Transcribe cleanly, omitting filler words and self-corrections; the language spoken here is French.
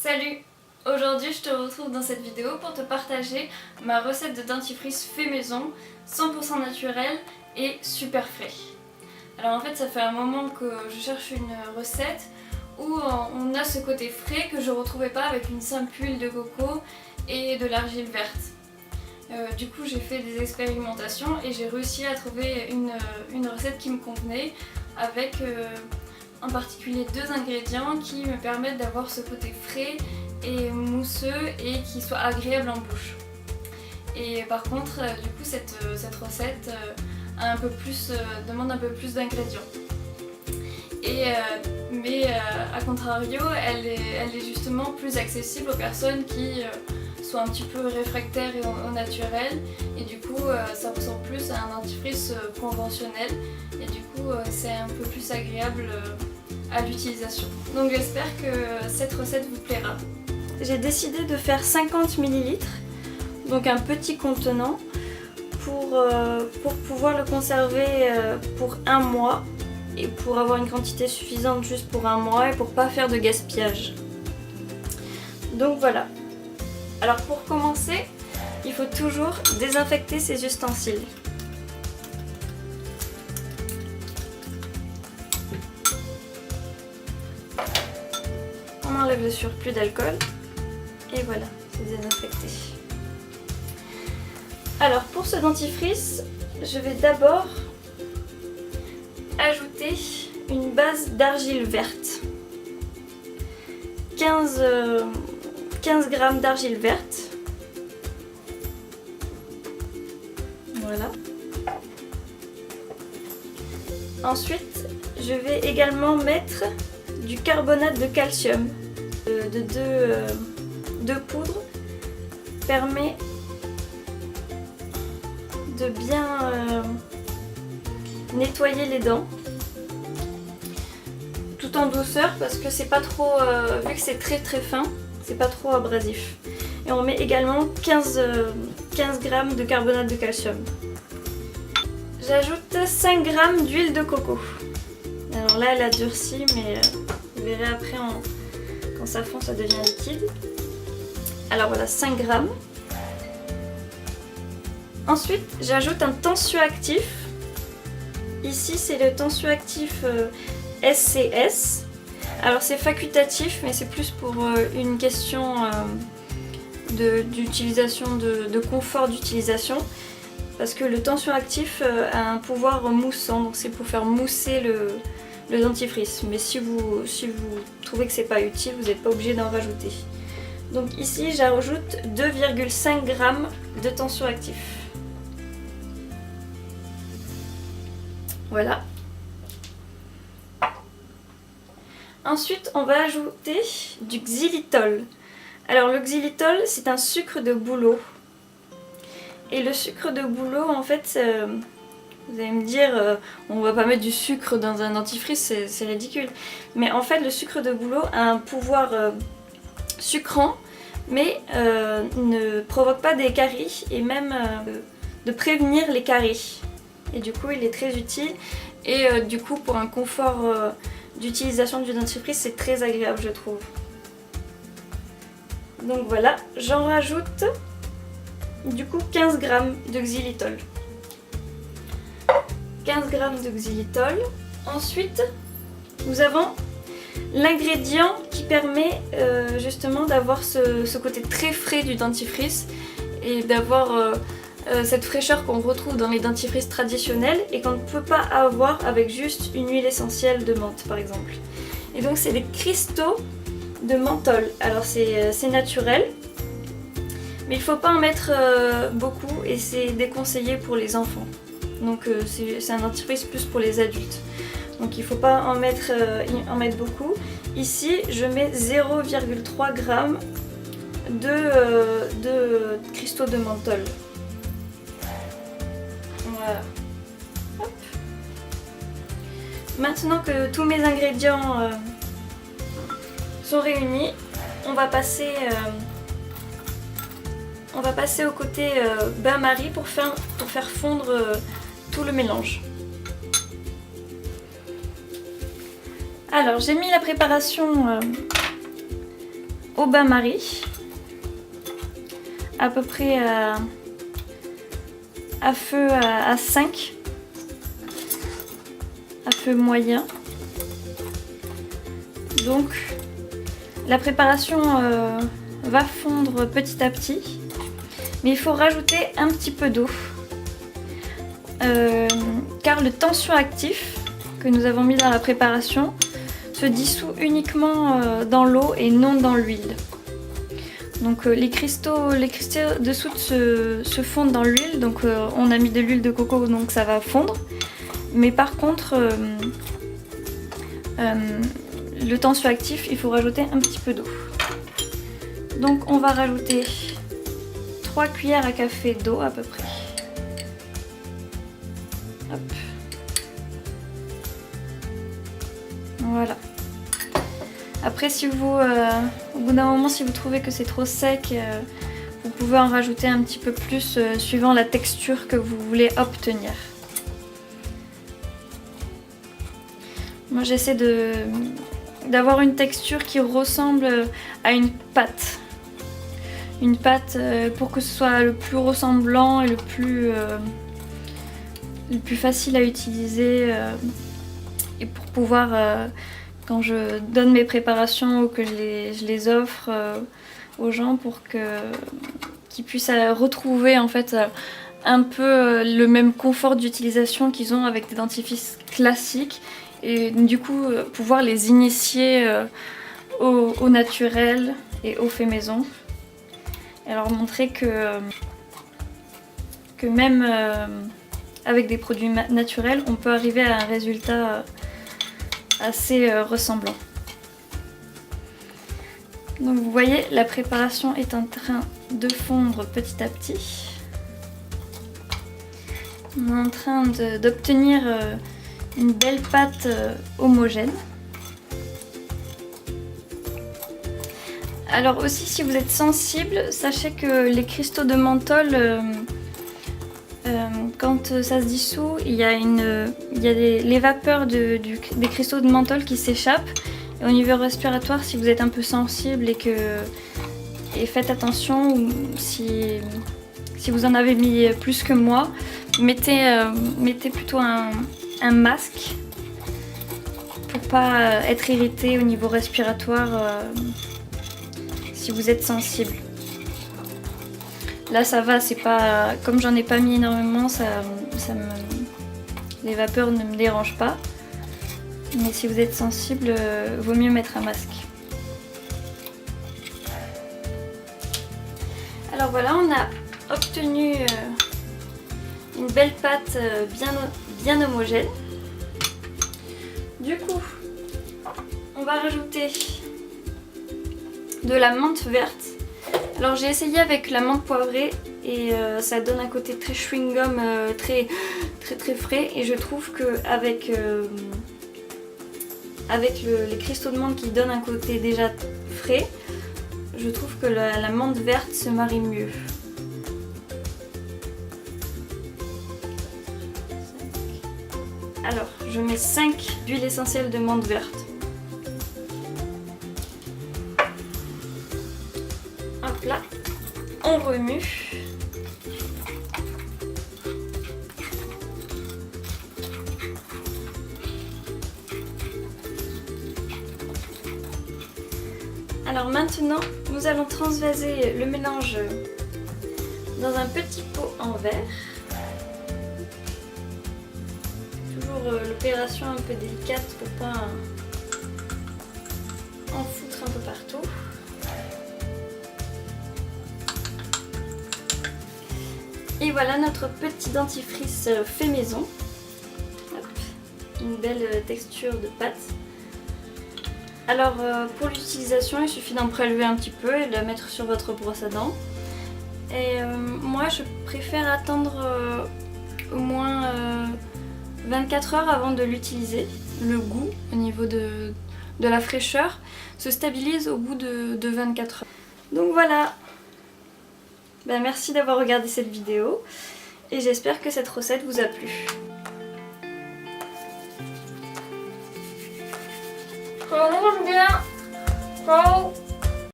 Salut! Aujourd'hui je te retrouve dans cette vidéo pour te partager ma recette de dentifrice fait maison, 100% naturel et super frais. Alors en fait ça fait un moment que je cherche une recette où on a ce côté frais que je ne retrouvais pas avec une simple huile de coco et de l'argile verte. Du coup j'ai fait des expérimentations et j'ai réussi à trouver une recette qui me convenait avec en particulier deux ingrédients qui me permettent d'avoir ce côté frais et mousseux et qui soit agréable en bouche. Et par contre du coup cette recette a demande un peu plus d'ingrédients. Mais à contrario elle est justement plus accessible aux personnes qui sont un petit peu réfractaires au naturel et du coup ça ressemble plus à un dentifrice conventionnel et du coup c'est un peu plus agréable à l'utilisation. Donc j'espère que cette recette vous plaira. J'ai décidé de faire 50 ml, donc un petit contenant pour pouvoir le conserver pour un mois et pour avoir une quantité suffisante juste pour un mois et pour pas faire de gaspillage. Donc voilà. Alors pour commencer, il faut toujours désinfecter ses ustensiles. On enlève le surplus d'alcool et voilà, c'est désinfecté. Alors pour ce dentifrice, je vais d'abord ajouter une base d'argile verte. 15 g d'argile verte. Voilà. Ensuite, je vais également mettre du carbonate de calcium de deux poudres. Permet de bien nettoyer les dents tout en douceur parce que c'est pas trop, vu que c'est très fin, c'est pas trop abrasif. Et on met également 15 g de carbonate de calcium. J'ajoute 5 g d'huile de coco. Alors là elle a durci mais vous verrez après quand ça fond ça devient liquide. Alors voilà 5 g. Ensuite j'ajoute un tensioactif. Ici c'est le tensioactif SCS. Alors c'est facultatif mais c'est plus pour une question d'utilisation, de confort d'utilisation. Parce que le tensioactif a un pouvoir moussant, donc c'est pour faire mousser le dentifrice. Mais si vous trouvez que c'est pas utile, vous n'êtes pas obligé d'en rajouter. Donc ici j'ajoute 2,5 g de tensioactif. Voilà. Ensuite on va ajouter du xylitol. Alors le xylitol c'est un sucre de bouleau. Et le sucre de bouleau en fait, vous allez me dire on va pas mettre du sucre dans un dentifrice, c'est ridicule. Mais en fait le sucre de bouleau a un pouvoir sucrant mais ne provoque pas des caries et même de prévenir les caries. Et du coup il est très utile et du coup pour un confort d'utilisation du dentifrice c'est très agréable je trouve. Donc voilà, j'en rajoute du coup 15 g de xylitol. 15 g de xylitol. Ensuite nous avons l'ingrédient qui permet justement d'avoir ce côté très frais du dentifrice et d'avoir cette fraîcheur qu'on retrouve dans les dentifrices traditionnels et qu'on ne peut pas avoir avec juste une huile essentielle de menthe par exemple. Et donc c'est des cristaux de menthol. Alors c'est naturel mais il ne faut pas en mettre beaucoup et c'est déconseillé pour les enfants. Donc c'est un dentifrice plus pour les adultes. Donc il ne faut pas en mettre beaucoup. Ici je mets 0,3 g de cristaux de menthol. Voilà. Hop. Maintenant que tous mes ingrédients sont réunis, on va passer au côté bain-marie pour faire fondre tout le mélange. Alors j'ai mis la préparation au bain-marie, à peu près à feu à 5, à feu moyen. Donc la préparation va fondre petit à petit, mais il faut rajouter un petit peu d'eau car le tensioactif que nous avons mis dans la préparation se dissout uniquement dans l'eau et non dans l'huile. Donc les cristaux dessous se fondent dans l'huile, donc on a mis de l'huile de coco, donc ça va fondre. Mais par contre, le tensioactif, il faut rajouter un petit peu d'eau. Donc on va rajouter 3 cuillères à café d'eau à peu près. Hop. Voilà. Après, si vous, au bout d'un moment, si vous trouvez que c'est trop sec, vous pouvez en rajouter un petit peu plus suivant la texture que vous voulez obtenir. Moi, j'essaie d'avoir une texture qui ressemble à une pâte. Une pâte pour que ce soit le plus ressemblant et le plus facile à utiliser et pour pouvoir... quand je donne mes préparations ou que je les offre aux gens pour qu'ils puissent retrouver en fait un peu le même confort d'utilisation qu'ils ont avec des dentifrices classiques et du coup pouvoir les initier au naturel et au fait maison et leur montrer que même avec des produits naturels on peut arriver à un résultat assez ressemblant. Donc vous voyez, la préparation est en train de fondre petit à petit. On est en train d'obtenir une belle pâte homogène. Alors aussi, si vous êtes sensible, sachez que les cristaux de menthol, quand ça se dissout, il y a les vapeurs des cristaux de menthol qui s'échappent. Et au niveau respiratoire, si vous êtes un peu sensible et faites attention, si vous en avez mis plus que moi, mettez plutôt un masque pour pas être irrité au niveau respiratoire si vous êtes sensible. Là ça va, c'est pas comme j'en ai pas mis énormément, les vapeurs ne me dérangent pas. Mais si vous êtes sensible, vaut mieux mettre un masque. Alors voilà, on a obtenu une belle pâte bien homogène. Du coup, on va rajouter de la menthe verte. Alors j'ai essayé avec la menthe poivrée et ça donne un côté très chewing-gum, très frais. Et je trouve qu'avec les cristaux de menthe qui donnent un côté déjà frais, je trouve que la menthe verte se marie mieux. Alors, je mets 5 huiles essentielles de menthe verte. Hop là, on remue. Alors maintenant, nous allons transvaser le mélange dans un petit pot en verre. Toujours l'opération un peu délicate pour pas en foutre un peu partout. Et voilà notre petit dentifrice fait maison. Hop, une belle texture de pâte. Alors pour l'utilisation, il suffit d'en prélever un petit peu et de la mettre sur votre brosse à dents. Et moi je préfère attendre au moins 24 heures avant de l'utiliser. Le goût au niveau de la fraîcheur se stabilise au bout de 24 heures. Donc voilà. Ben, merci d'avoir regardé cette vidéo et j'espère que cette recette vous a plu. Ça mange bien. Ciao.